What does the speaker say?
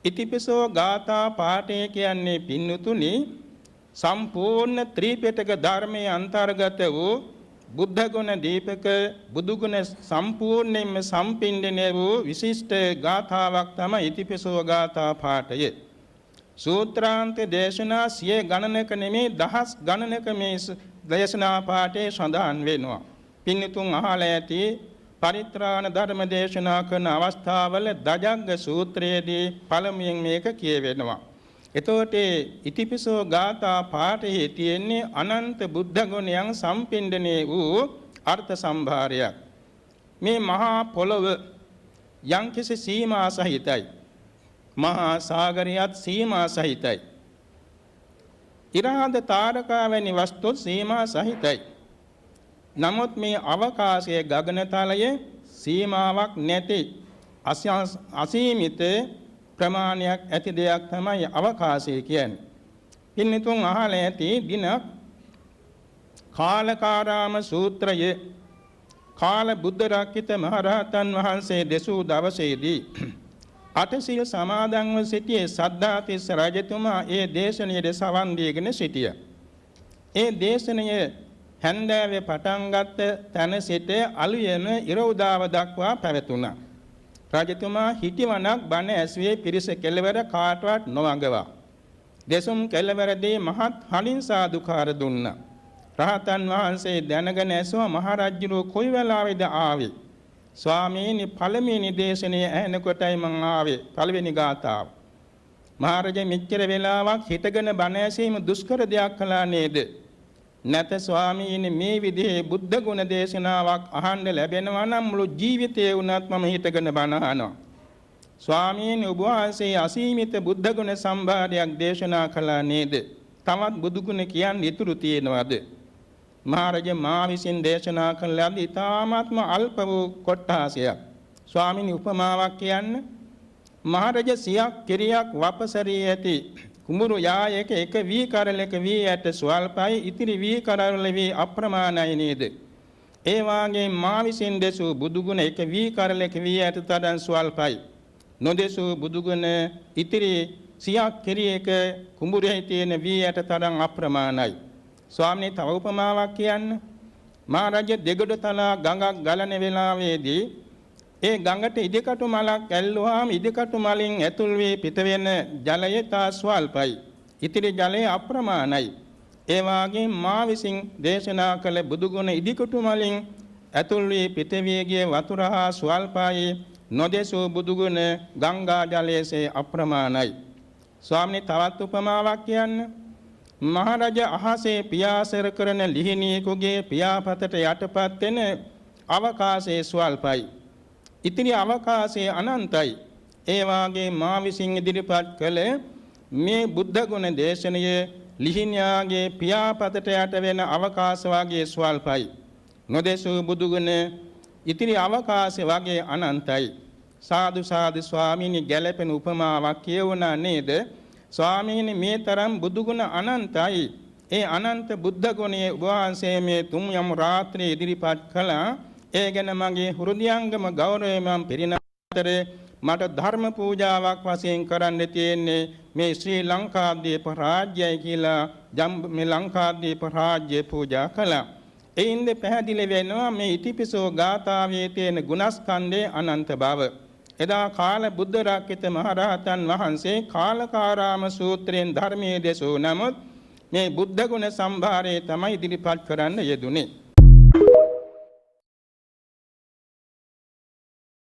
ඉතිපිසෝ ගාථා පාඨය කියන්නේ පින්නතුනි සම්පූර්ණ ත්‍රිපිටක ධර්මයේ අන්තර්ගත වූ බුද්ධ ගුණ දීපක බුදු ගුණ සම්පූර්ණයෙන්ම සම්පින්දනය වූ විශිෂ්ට ගාථාවක් තමයි ඉතිපිසෝ ගාථා පාඨය. සූත්‍රාන්ත දේශනා සිය ගණනක නෙමේ දහස් ගණනක මේ දේශනා පාඨයේ සඳහන් වෙනවා. පින්නතුන් අහලා ඇති පරිත්‍රාණ ධර්ම දේශනා කරන අවස්ථාවල දජග්ග සූත්‍රයේදී පළමුවෙන් මේක කියවෙනවා. එතකොට ඉතිපිසෝ ගාථා පාඨයේ තියෙන්නේ අනන්ත බුද්ධ ගුණයන් සම්පින්දනයේ වූ අර්ථ සම්භාරයක්. මේ මහා පොළොව යම්කිසි සීමා සහිතයි. මහා සාගරයත් සීමා සහිතයි. ඉරහඳ තාරකා වැනි වස්තු සීමා සහිතයි. නමුත් මේ අවකාශයේ ගගනතලයේ සීමාවක් නැති අසීමිත ප්‍රමාණයක් ඇති දෙයක් තමයි අවකාශය කියන්නේ. පින්නතුන් අහලා ඇති දිනක් කාලකාරාම සූත්‍රයේ කාල බුද්ධ රක්කිත මහරහතන් වහන්සේ දෙසූ දවසේදී අටසිල් සමාදන්ව සිටියේ සද්ධාතිස්ස රජතුමා ඒ දේශනාවේ සවන් දීගෙන සිටියා. ඒ දේශනාවේ හැන්දෑවේ පටන් ගත්ත තැන සිට අලුයම ඉර උදාව දක්වා පැවතුණා. රජතුමා හිටිවනක් බණ ඇසුවේ පිරිස කෙළවර කාටවත් නොවඟවා. දෙසුම් කෙළවරදී මහත් හලින් සාදුකාර දුන්නා. රහතන් වහන්සේ දැනගෙන ඇසුවා මහරජුරෝ කොයි වෙලාවේද ආවේ? ස්වාමීනි පළමුවෙනි දේශනේ ඇහෙනකොටයි මං ආවේ. පළවෙනි ගාථාව. මහරජා මෙච්චර වෙලාවක් හිටගෙන බණ ඇසීම දුෂ්කර දෙයක් කළා නේද? නැත ස්වාමීනි මේ විදිහේ බුද්ධ ගුණ දේශනාවක් අහන්න ලැබෙනවා නම් මුළු ජීවිතේ වුණත් මම හිතගෙන බණ අහනවා. ස්වාමීනි ඔබ වහන්සේ අසීමිත බුද්ධ ගුණ සම්භාරයක් දේශනා කළා නේද? තවත් බුදු ගුණ කියන්නේ ඉතුරු තියෙනවද? මහරජා මා විසින් දේශනා කළ ලද ඊ타ත්ම අල්ප වූ කොට්ටාසයක්. ස්වාමීනි උපමාවක් කියන්න. මහරජා සියක් කිරියක් වපසරී ඇති කුඹුරු යායක එක වී කරලක වී ඇට ස්වල්පයි ඉතිරි වී කරවල වී අප්‍රමාණයි නේද? ඒ වාගේ මා විසින් දෙසූ බුදු ගුණ එක වී කරලක වී ඇට තරම් ස්වල්පයි. නොදෙසූ බුදු ගුණ ඉතිරි සියක් කිරියක කුඹුරේ තියෙන වී ඇට තරම් අප්‍රමාණයි. ස්වාමීනි තව උපමාවක් කියන්න. මහරජා දෙගොඩ තලා ගඟක් ගලන වෙලාවේදී ඒ ගඟට ඉදිකටු මලක් ඇල්ලුවාම ඉදිකටු මලින් ඇතුල් වී පිට වෙන ජලය තා ස්වල්පයි. ඉතිරි ජලය අප්‍රමාණයි. ඒ වාගේ මා විසින් දේශනා කළ බුදු ගුණ ඉදිකටු මලින් ඇතුල් වී පිට වී ගිය වතුර හා ස්වල්පයි. නොදෙසූ බුදු ගුණ ගංගා ජලයේසේ අප්‍රමාණයි. ස්වාමීනි තවත් උපමාවක් කියන්න. මහරජා අහසේ පියාසර කරන ලිහිණියෙකුගේ පියාපතට යටපත් වෙන අවකාශයේ ස්වල්පයි. ඉතිරි අවකාශයේ අනන්තයි. ඒ වාගේ මා විසින් ඉදිරිපත් කළ මේ බුද්ධ ගුණ දේශනයේ ලිහිණියාගේ පියාපතට යට වෙන අවකාශ වාගේ ස්වල්පයි. නොදෙසූ බුදු ගුණ ඉතිරි අවකාශය වාගේ අනන්තයි. සාදු සාදු ස්වාමීනි ගැළපෙන උපමාවක් කියවුණා නේද? ස්වාමීනි මේ තරම් බුදු ගුණ අනන්තයි. ඒ අනන්ත බුද්ධ ගුණයේ ඔබ වහන්සේ මේ තුන් යම් රාත්‍රියේ ඉදිරිපත් කළා. ඒ ගැන මගේ හෘදයාංගම ගෞරවය මම පිරින අතර මට ධර්ම පූජාවක් වශයෙන් කරන්න තියෙන්නේ මේ ශ්‍රී ලංකාද්වීප රාජ්‍යය කියලා මේ ලංකාද්වීප රාජ්‍ය පූජා කළා. එයින්ද පැහැදිලි වෙනවා මේ ඉතිපිසෝ ගාථාවේ තියෙන ගුණස්කන්ධයේ අනන්ත බව. එදා කාල බුද්ධ රක්කිත මහරහතන් වහන්සේ කාලකාරාම සූත්‍රයෙන් ධර්මයේ දෙසූ නමුත් මේ බුද්ධ ගුණ සම්භාරය තමයි ඉදිරිපත් කරන්න යෙදුනේ.